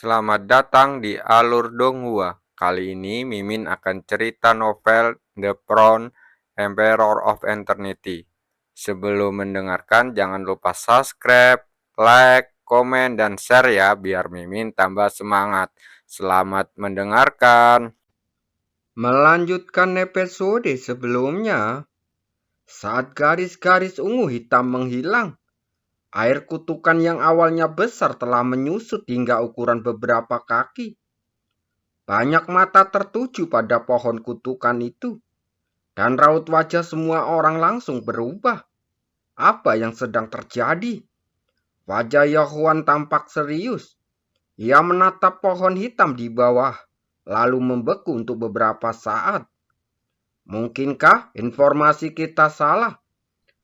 Selamat datang di Alur Donghua. Kali ini Mimin akan cerita novel The Crown, Emperor of Eternity. Sebelum mendengarkan, jangan lupa subscribe, like, komen, dan share ya, biar Mimin tambah semangat. Selamat mendengarkan. Melanjutkan episode sebelumnya, saat garis-garis ungu hitam menghilang, air kutukan yang awalnya besar telah menyusut hingga ukuran beberapa kaki. Banyak mata tertuju pada pohon kutukan itu, dan raut wajah semua orang langsung berubah. Apa yang sedang terjadi? Wajah Yohuan tampak serius. Ia menatap pohon hitam di bawah, lalu membeku untuk beberapa saat. Mungkinkah informasi kita salah?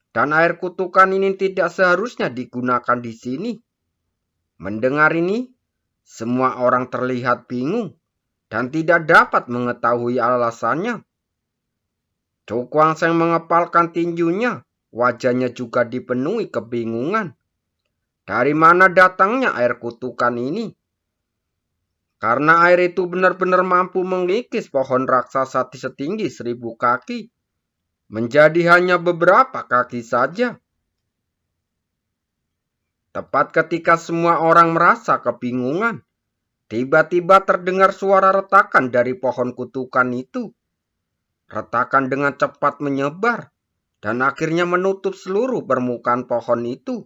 Dan air kutukan ini tidak seharusnya digunakan di sini. Mendengar ini, semua orang terlihat bingung dan tidak dapat mengetahui alasannya. Cukuang Seng mengepalkan tinjunya, wajahnya juga dipenuhi kebingungan. Dari mana datangnya air kutukan ini? Karena air itu benar-benar mampu mengikis pohon raksasa setinggi 1000 kaki. Menjadi hanya beberapa kaki saja. Tepat ketika semua orang merasa kebingungan, tiba-tiba terdengar suara retakan dari pohon kutukan itu. Retakan dengan cepat menyebar dan akhirnya menutup seluruh permukaan pohon itu.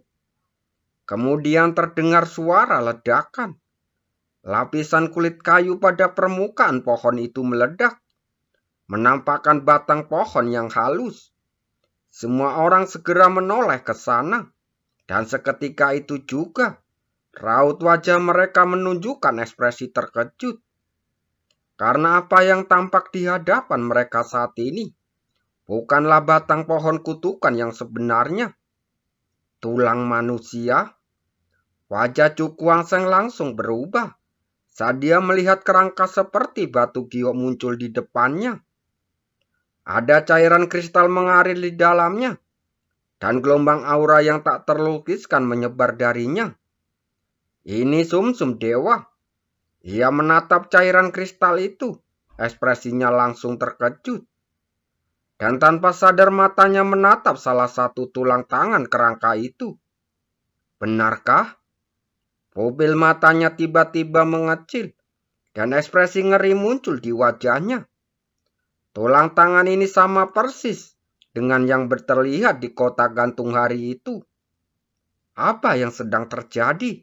Kemudian terdengar suara ledakan. Lapisan kulit kayu pada permukaan pohon itu meledak, menampakkan batang pohon yang halus. Semua orang segera menoleh ke sana. Dan seketika itu juga, raut wajah mereka menunjukkan ekspresi terkejut. Karena apa yang tampak di hadapan mereka saat ini bukanlah batang pohon kutukan yang sebenarnya. Tulang manusia. Wajah Cukuang Seng langsung berubah saat dia melihat kerangka seperti batu giok muncul di depannya. Ada cairan kristal mengalir di dalamnya, dan gelombang aura yang tak terlukiskan menyebar darinya. Ini sumsum dewa. Ia menatap cairan kristal itu. Ekspresinya langsung terkejut. Dan tanpa sadar matanya menatap salah satu tulang tangan kerangka itu. Benarkah? Pupil matanya tiba-tiba mengecil. Dan ekspresi ngeri muncul di wajahnya. Tulang tangan ini sama persis dengan yang terlihat di kotak gantung hari itu. Apa yang sedang terjadi?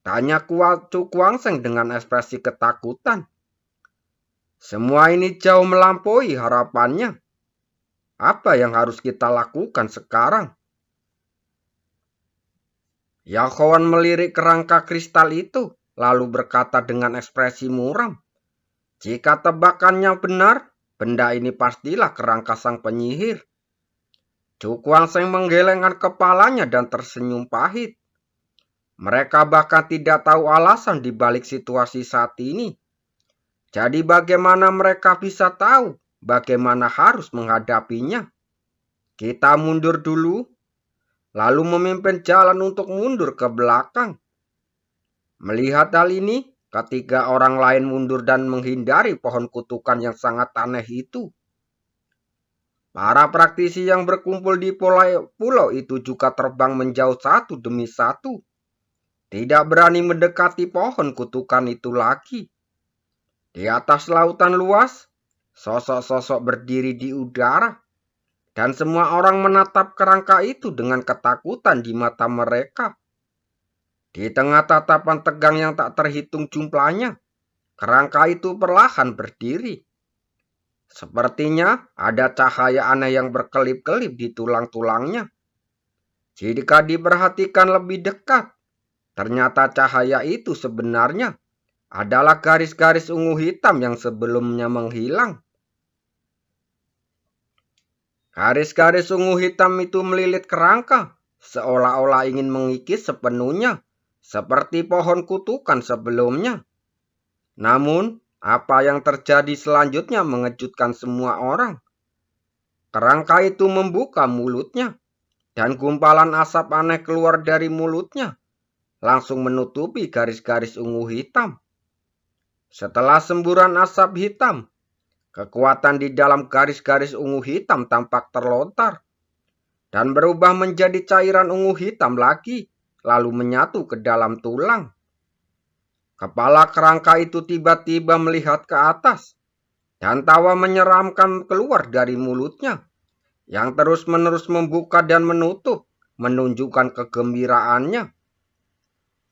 Tanya Cukuang Seng dengan ekspresi ketakutan. Semua ini jauh melampaui harapannya. Apa yang harus kita lakukan sekarang? Yahoan melirik kerangka kristal itu, lalu berkata dengan ekspresi muram. Jika tebakannya benar, benda ini pastilah kerangka sang penyihir. Cukuang Seng menggelengkan kepalanya dan tersenyum pahit. Mereka bahkan tidak tahu alasan di balik situasi saat ini. Jadi bagaimana mereka bisa tahu bagaimana harus menghadapinya? Kita mundur dulu, lalu memimpin jalan untuk mundur ke belakang. Melihat hal ini, ketiga orang lain mundur dan menghindari pohon kutukan yang sangat aneh itu. Para praktisi yang berkumpul di pulau itu juga terbang menjauh satu demi satu. Tidak berani mendekati pohon kutukan itu lagi. Di atas lautan luas, sosok-sosok berdiri di udara. Dan semua orang menatap kerangka itu dengan ketakutan di mata mereka. Di tengah tatapan tegang yang tak terhitung jumlahnya, kerangka itu perlahan berdiri. Sepertinya ada cahaya aneh yang berkelip-kelip di tulang-tulangnya. Jika diperhatikan lebih dekat, ternyata cahaya itu sebenarnya adalah garis-garis ungu hitam yang sebelumnya menghilang. Garis-garis ungu hitam itu melilit kerangka, seolah-olah ingin mengikis sepenuhnya, seperti pohon kutukan sebelumnya. Namun, apa yang terjadi selanjutnya mengejutkan semua orang. Kerangka itu membuka mulutnya, dan gumpalan asap aneh keluar dari mulutnya. langsung menutupi garis-garis ungu hitam. Setelah semburan asap hitam, kekuatan di dalam garis-garis ungu hitam tampak terlontar dan berubah menjadi cairan ungu hitam lagi, lalu menyatu ke dalam tulang. Kepala kerangka itu tiba-tiba melihat ke atas, dan tawa menyeramkan keluar dari mulutnya, yang terus-menerus membuka dan menutup, menunjukkan kegembiraannya.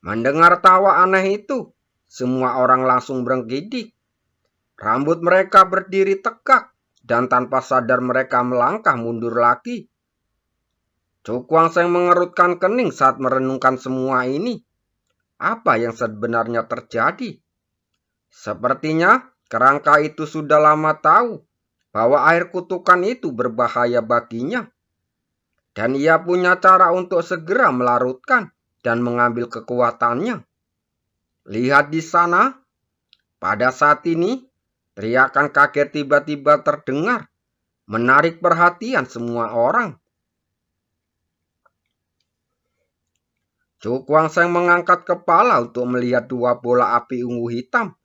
Mendengar tawa aneh itu, semua orang langsung bergidik. Rambut mereka berdiri tegak, dan tanpa sadar mereka melangkah mundur lagi. Cukuang Seng mengerutkan kening saat merenungkan semua ini. Apa yang sebenarnya terjadi? Sepertinya kerangka itu sudah lama tahu bahwa air kutukan itu berbahaya baginya. Dan ia punya cara untuk segera melarutkan dan mengambil kekuatannya. Lihat di sana, pada saat ini teriakan kaget tiba-tiba terdengar, menarik perhatian semua orang. Cukuang Seng mengangkat kepala untuk melihat dua bola api ungu hitam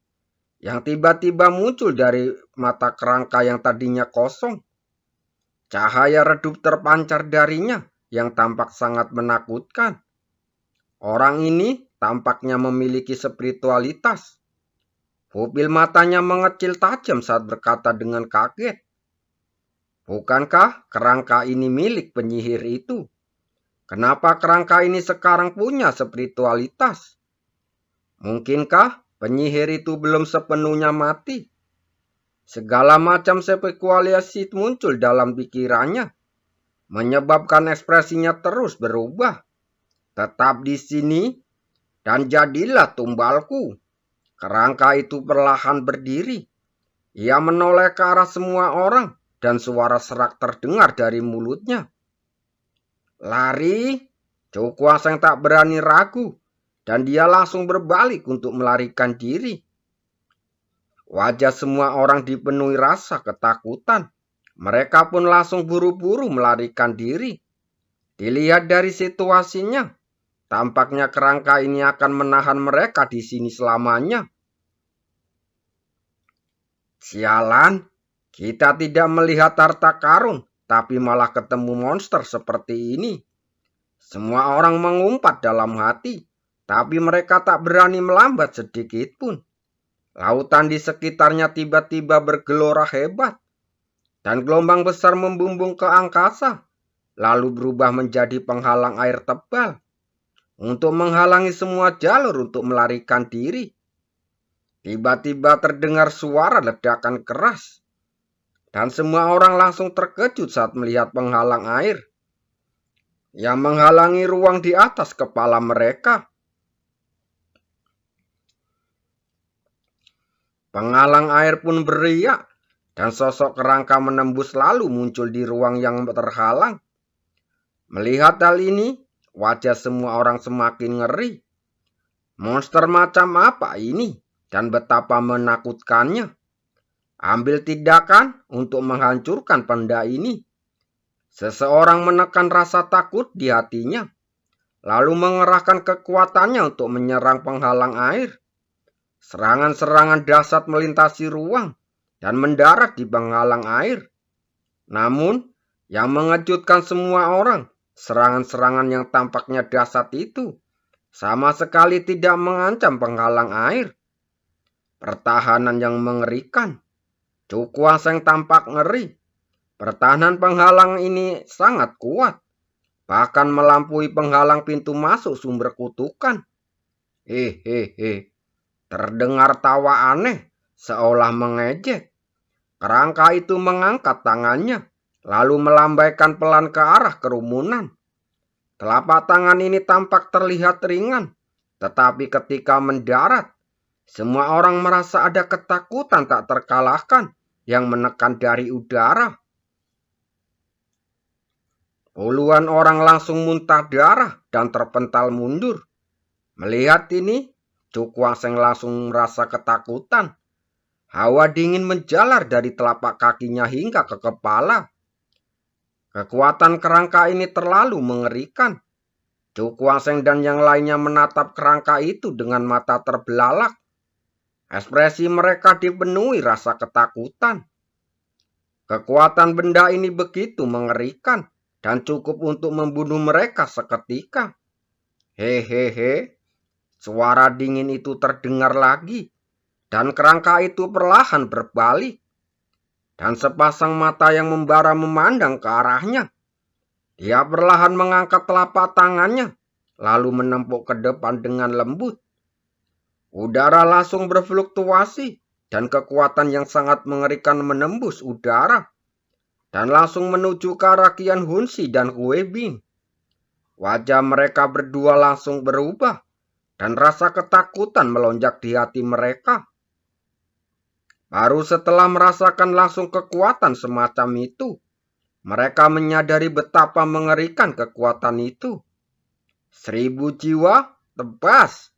yang tiba-tiba muncul dari mata kerangka yang tadinya kosong. Cahaya redup terpancar darinya yang tampak sangat menakutkan. Orang ini tampaknya memiliki spiritualitas. Pupil matanya mengecil tajam saat berkata dengan kaget. Bukankah kerangka ini milik penyihir itu? Kenapa kerangka ini sekarang punya spiritualitas? Mungkinkah penyihir itu belum sepenuhnya mati? Segala macam spekulasi muncul dalam pikirannya, menyebabkan ekspresinya terus berubah. Tetap di sini dan jadilah tumbalku. Kerangka itu perlahan berdiri. Ia menoleh ke arah semua orang dan suara serak terdengar dari mulutnya. Lari, Cukuang Seng tak berani ragu, dan dia langsung berbalik untuk melarikan diri. Wajah semua orang dipenuhi rasa ketakutan. Mereka pun langsung buru-buru melarikan diri. Dilihat dari situasinya, tampaknya kerangka ini akan menahan mereka di sini selamanya. Sialan, kita tidak melihat harta karun, tapi malah ketemu monster seperti ini. Semua orang mengumpat dalam hati, tapi mereka tak berani melambat sedikit pun. Lautan di sekitarnya tiba-tiba bergelora hebat, dan gelombang besar membumbung ke angkasa, lalu berubah menjadi penghalang air tebal, untuk menghalangi semua jalur untuk melarikan diri. Tiba-tiba terdengar suara ledakan keras, dan semua orang langsung terkejut saat melihat penghalang air yang menghalangi ruang di atas kepala mereka. Penghalang air pun beriak, dan sosok kerangka menembus lalu muncul di ruang yang terhalang. Melihat hal ini, wajah semua orang semakin ngeri. Monster macam apa ini, dan betapa menakutkannya. Ambil tindakan untuk menghancurkan benda ini. Seseorang menekan rasa takut di hatinya, lalu mengerahkan kekuatannya untuk menyerang penghalang air. Serangan-serangan dahsyat melintasi ruang dan mendarat di penghalang air. Namun, yang mengejutkan semua orang, serangan-serangan yang tampaknya dahsyat itu sama sekali tidak mengancam penghalang air. Pertahanan yang mengerikan. Cukuang Seng tampak ngeri. Pertahanan penghalang ini sangat kuat, bahkan melampaui penghalang pintu masuk sumber kutukan. Hehehe. Terdengar tawa aneh, seolah mengejek. Kerangka itu mengangkat tangannya, lalu melambaikan pelan ke arah kerumunan. Telapak tangan ini tampak terlihat ringan, tetapi ketika mendarat, semua orang merasa ada ketakutan tak terkalahkan yang menekan dari udara. Puluhan orang langsung muntah darah dan terpental mundur. Melihat ini, Cukuang Seng langsung merasa ketakutan. Hawa dingin menjalar dari telapak kakinya hingga ke kepala. Kekuatan kerangka ini terlalu mengerikan. Cukuang Seng dan yang lainnya menatap kerangka itu dengan mata terbelalak. Ekspresi mereka dipenuhi rasa ketakutan. Kekuatan benda ini begitu mengerikan dan cukup untuk membunuh mereka seketika. Hehehe, suara dingin itu terdengar lagi, dan kerangka itu perlahan berbalik. Dan sepasang mata yang membara memandang ke arahnya. Dia perlahan mengangkat telapak tangannya, lalu menempuk ke depan dengan lembut. Udara langsung berfluktuasi, dan kekuatan yang sangat mengerikan menembus udara, dan langsung menuju ke arah Qian Hunsi dan Hue Bin. Wajah mereka berdua langsung berubah, dan rasa ketakutan melonjak di hati mereka. Baru setelah merasakan langsung kekuatan semacam itu, mereka menyadari betapa mengerikan kekuatan itu. 1000 jiwa, tebas.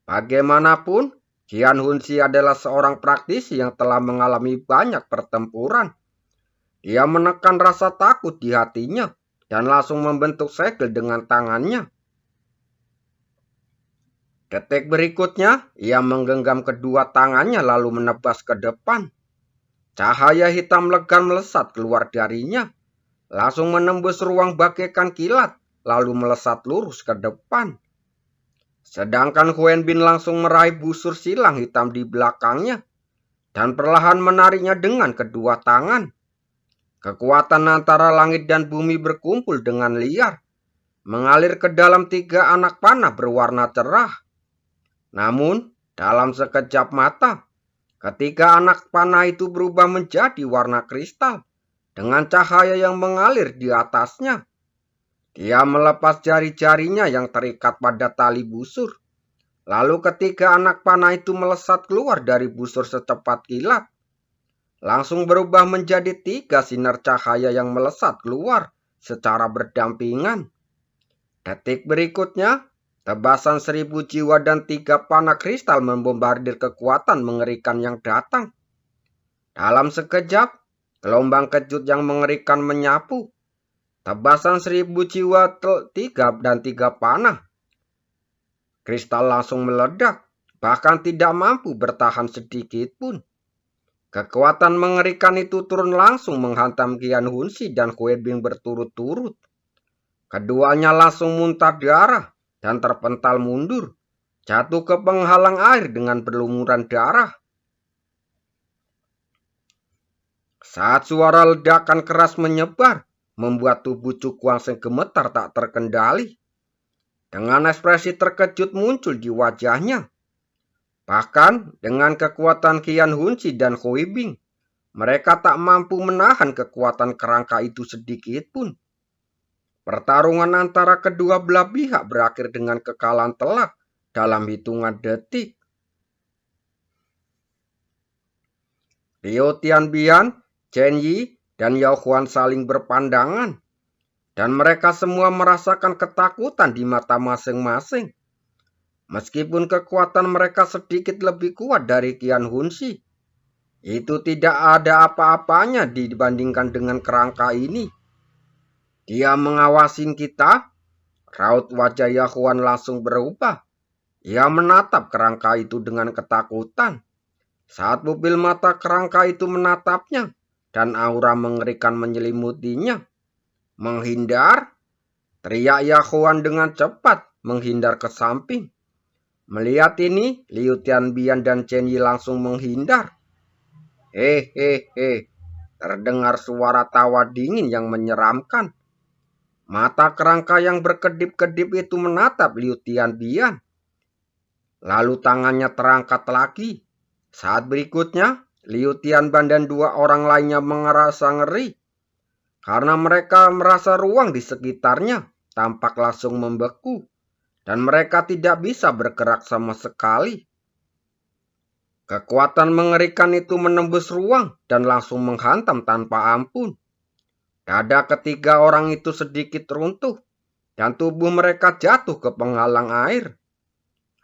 Bagaimanapun, Qian Hunsi adalah seorang praktisi yang telah mengalami banyak pertempuran. Dia menekan rasa takut di hatinya dan langsung membentuk segel dengan tangannya. Detik berikutnya, ia menggenggam kedua tangannya lalu menebas ke depan. Cahaya hitam legan melesat keluar darinya, langsung menembus ruang bagaikan kilat, lalu melesat lurus ke depan. Sedangkan Huen Bin langsung meraih busur silang hitam di belakangnya, dan perlahan menariknya dengan kedua tangan. Kekuatan antara langit dan bumi berkumpul dengan liar, mengalir ke dalam 3 anak panah berwarna cerah. Namun, dalam sekejap mata, ketika anak panah itu berubah menjadi warna kristal, dengan cahaya yang mengalir di atasnya, dia melepas jari-jarinya yang terikat pada tali busur. Lalu ketika anak panah itu melesat keluar dari busur secepat kilat, langsung berubah menjadi 3 sinar cahaya yang melesat keluar secara berdampingan. Detik berikutnya, tebasan 1000 jiwa dan 3 panah kristal membombardir kekuatan mengerikan yang datang. Dalam sekejap, gelombang kejut yang mengerikan menyapu. Tebasan 1000 jiwa 3 dan 3 panah. Kristal langsung meledak, bahkan tidak mampu bertahan sedikit pun. Kekuatan mengerikan itu turun langsung menghantam Qian Hunsi dan Hue Bin berturut-turut. Keduanya langsung muntah darah dan terpental mundur, jatuh ke penghalang air dengan berlumuran darah. Saat suara ledakan keras menyebar, membuat tubuh Cukuang Seng gemetar tak terkendali. Dengan ekspresi terkejut muncul di wajahnya. Bahkan dengan kekuatan Qian Hunsi dan Hue Bin, mereka tak mampu menahan kekuatan kerangka itu sedikit pun. Pertarungan antara kedua belah pihak berakhir dengan kekalahan telak dalam hitungan detik. Liu Tianbian, Chen Yi, dan Yao Huan saling berpandangan, dan mereka semua merasakan ketakutan di mata masing-masing. Meskipun kekuatan mereka sedikit lebih kuat dari Qian Hunsi, itu tidak ada apa-apanya dibandingkan dengan kerangka ini. Dia mengawasin kita. Raut wajah Yao Huan langsung berubah. Ia menatap kerangka itu dengan ketakutan. Saat pupil mata kerangka itu menatapnya, dan aura mengerikan menyelimutinya. Menghindar, teriak Yao Huan dengan cepat, menghindar ke samping. Melihat ini, Liu Tianbian dan Chen Yi langsung menghindar. Hehehe, terdengar suara tawa dingin yang menyeramkan. Mata kerangka yang berkedip-kedip itu menatap Liu Tianbian. Lalu tangannya terangkat lagi. Saat berikutnya, Liu Tianbian dan 2 orang lainnya merasa ngeri. Karena mereka merasa ruang di sekitarnya tampak langsung membeku. Dan mereka tidak bisa bergerak sama sekali. Kekuatan mengerikan itu menembus ruang dan langsung menghantam tanpa ampun. Dada ketiga orang itu sedikit runtuh, dan tubuh mereka jatuh ke penghalang air.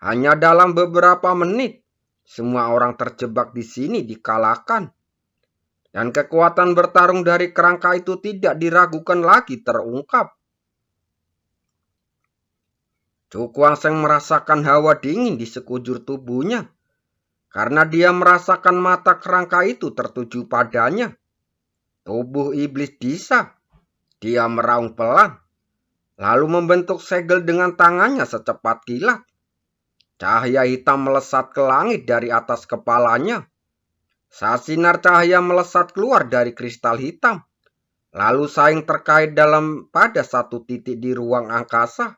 Hanya dalam beberapa menit, semua orang terjebak di sini dikalahkan. Dan kekuatan bertarung dari kerangka itu tidak diragukan lagi terungkap. Cukuangseng merasakan hawa dingin di sekujur tubuhnya, karena dia merasakan mata kerangka itu tertuju padanya. Tubuh iblis disah. Dia meraung pelan, lalu membentuk segel dengan tangannya secepat kilat. Cahaya hitam melesat ke langit dari atas kepalanya. Saat sinar cahaya melesat keluar dari kristal hitam, lalu saling terkait pada satu titik di ruang angkasa.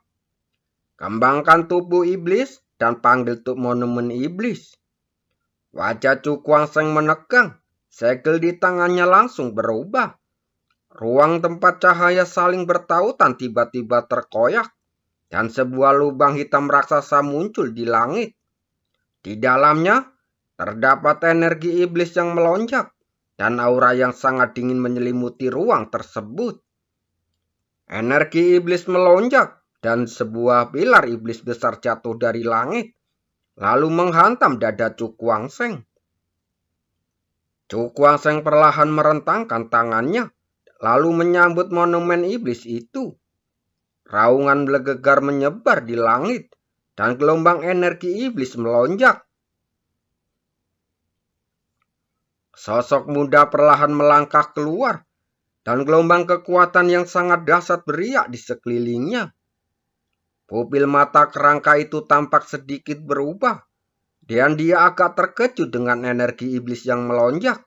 Kembangkan tubuh iblis dan panggil monumen iblis. Wajah Cukuangseng menegang, segel di tangannya langsung berubah. Ruang tempat cahaya saling bertautan tiba-tiba terkoyak, dan sebuah lubang hitam raksasa muncul di langit. Di dalamnya terdapat energi iblis yang melonjak, dan aura yang sangat dingin menyelimuti ruang tersebut. Energi iblis melonjak, dan sebuah pilar iblis besar jatuh dari langit, lalu menghantam dada Cukuangseng. Cukuangseng perlahan merentangkan tangannya, lalu menyambut monumen iblis itu. Raungan bergegar menyebar di langit, dan gelombang energi iblis melonjak. Sosok muda perlahan melangkah keluar, dan gelombang kekuatan yang sangat dahsyat beriak di sekelilingnya. Pupil mata kerangka itu tampak sedikit berubah, dan dia agak terkejut dengan energi iblis yang melonjak.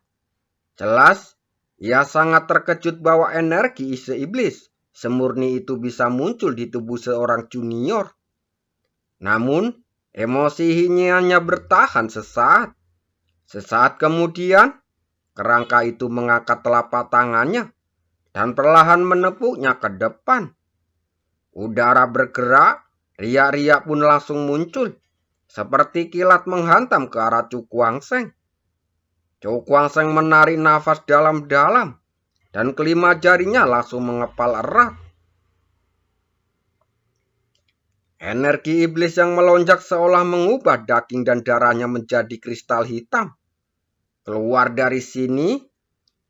Jelas, ia sangat terkejut bahwa energi isi iblis semurni itu bisa muncul di tubuh seorang junior. Namun, emosinya hanya bertahan sesaat. Sesaat kemudian, kerangka itu mengangkat telapak tangannya dan perlahan menepuknya ke depan. Udara bergerak, riak-riak pun langsung muncul, seperti kilat menghantam ke arah Cukuangseng. Cukuangseng menarik nafas dalam-dalam, dan kelima jarinya langsung mengepal erat. Energi iblis yang melonjak seolah mengubah daging dan darahnya menjadi kristal hitam. Keluar dari sini,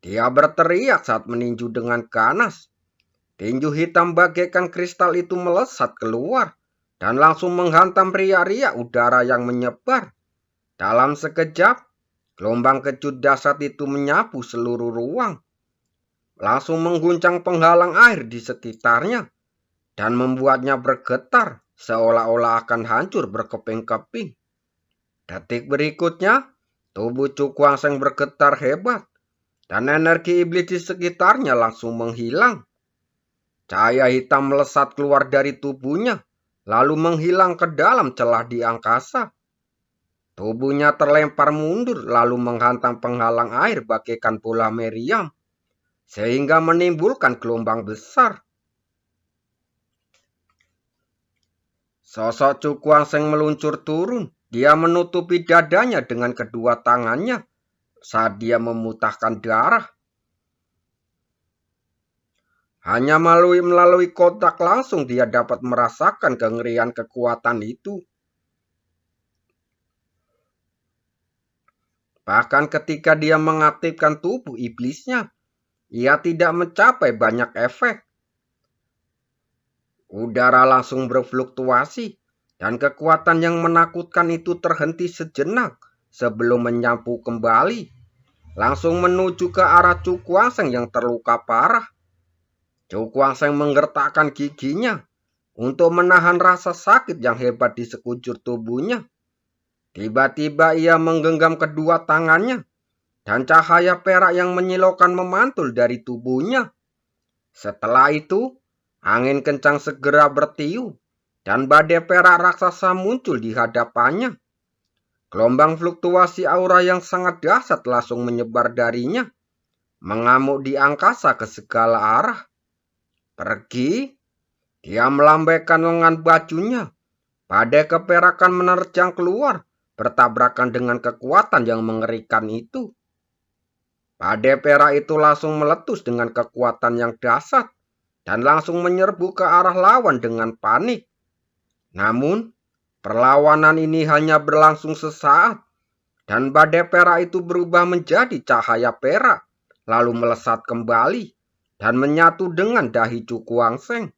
dia berteriak saat meninju dengan ganas. Tinju hitam bagaikan kristal itu melesat keluar dan langsung menghantam riak-riak udara yang menyebar. Dalam sekejap, gelombang kecut dahsyat itu menyapu seluruh ruang, langsung mengguncang penghalang air di sekitarnya dan membuatnya bergetar seolah-olah akan hancur berkeping-keping. Detik berikutnya, tubuh Cukuangseng bergetar hebat dan energi iblis di sekitarnya langsung menghilang. Cahaya hitam melesat keluar dari tubuhnya, lalu menghilang ke dalam celah di angkasa. Tubuhnya terlempar mundur, lalu menghantam penghalang air bagaikan bola meriam, sehingga menimbulkan gelombang besar. Sosok Cukuangseng meluncur turun. Dia menutupi dadanya dengan kedua tangannya saat dia memuntahkan darah. Hanya melalui kontak langsung dia dapat merasakan kengerian kekuatan itu. Bahkan ketika dia mengaktifkan tubuh iblisnya, ia tidak mencapai banyak efek. Udara langsung berfluktuasi, dan kekuatan yang menakutkan itu terhenti sejenak sebelum menyapu kembali, langsung menuju ke arah Cukuangseng yang terluka parah. Cukuangseng menggertakkan giginya untuk menahan rasa sakit yang hebat di sekujur tubuhnya. Tiba-tiba ia menggenggam kedua tangannya, dan cahaya perak yang menyilaukan memantul dari tubuhnya. Setelah itu, angin kencang segera bertiup, dan badai perak raksasa muncul di hadapannya. Gelombang fluktuasi aura yang sangat dahsyat langsung menyebar darinya, mengamuk di angkasa ke segala arah. Pergi, dia melambaikan lengan bajunya. Badai keperakan menerjang keluar, bertabrakan dengan kekuatan yang mengerikan itu. Badai perak itu langsung meletus dengan kekuatan yang dahsyat, dan langsung menyerbu ke arah lawan dengan panik. Namun, perlawanan ini hanya berlangsung sesaat, dan badai perak itu berubah menjadi cahaya perak, lalu melesat kembali dan menyatu dengan dahi Cukuangseng.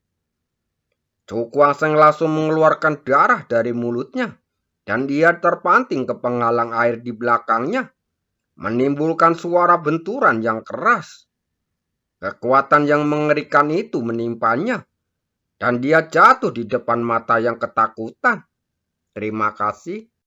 Cukuangseng langsung mengeluarkan darah dari mulutnya, dan dia terpanting ke penghalang air di belakangnya, menimbulkan suara benturan yang keras. Kekuatan yang mengerikan itu menimpanya, dan dia jatuh di depan mata yang ketakutan. Terima kasih.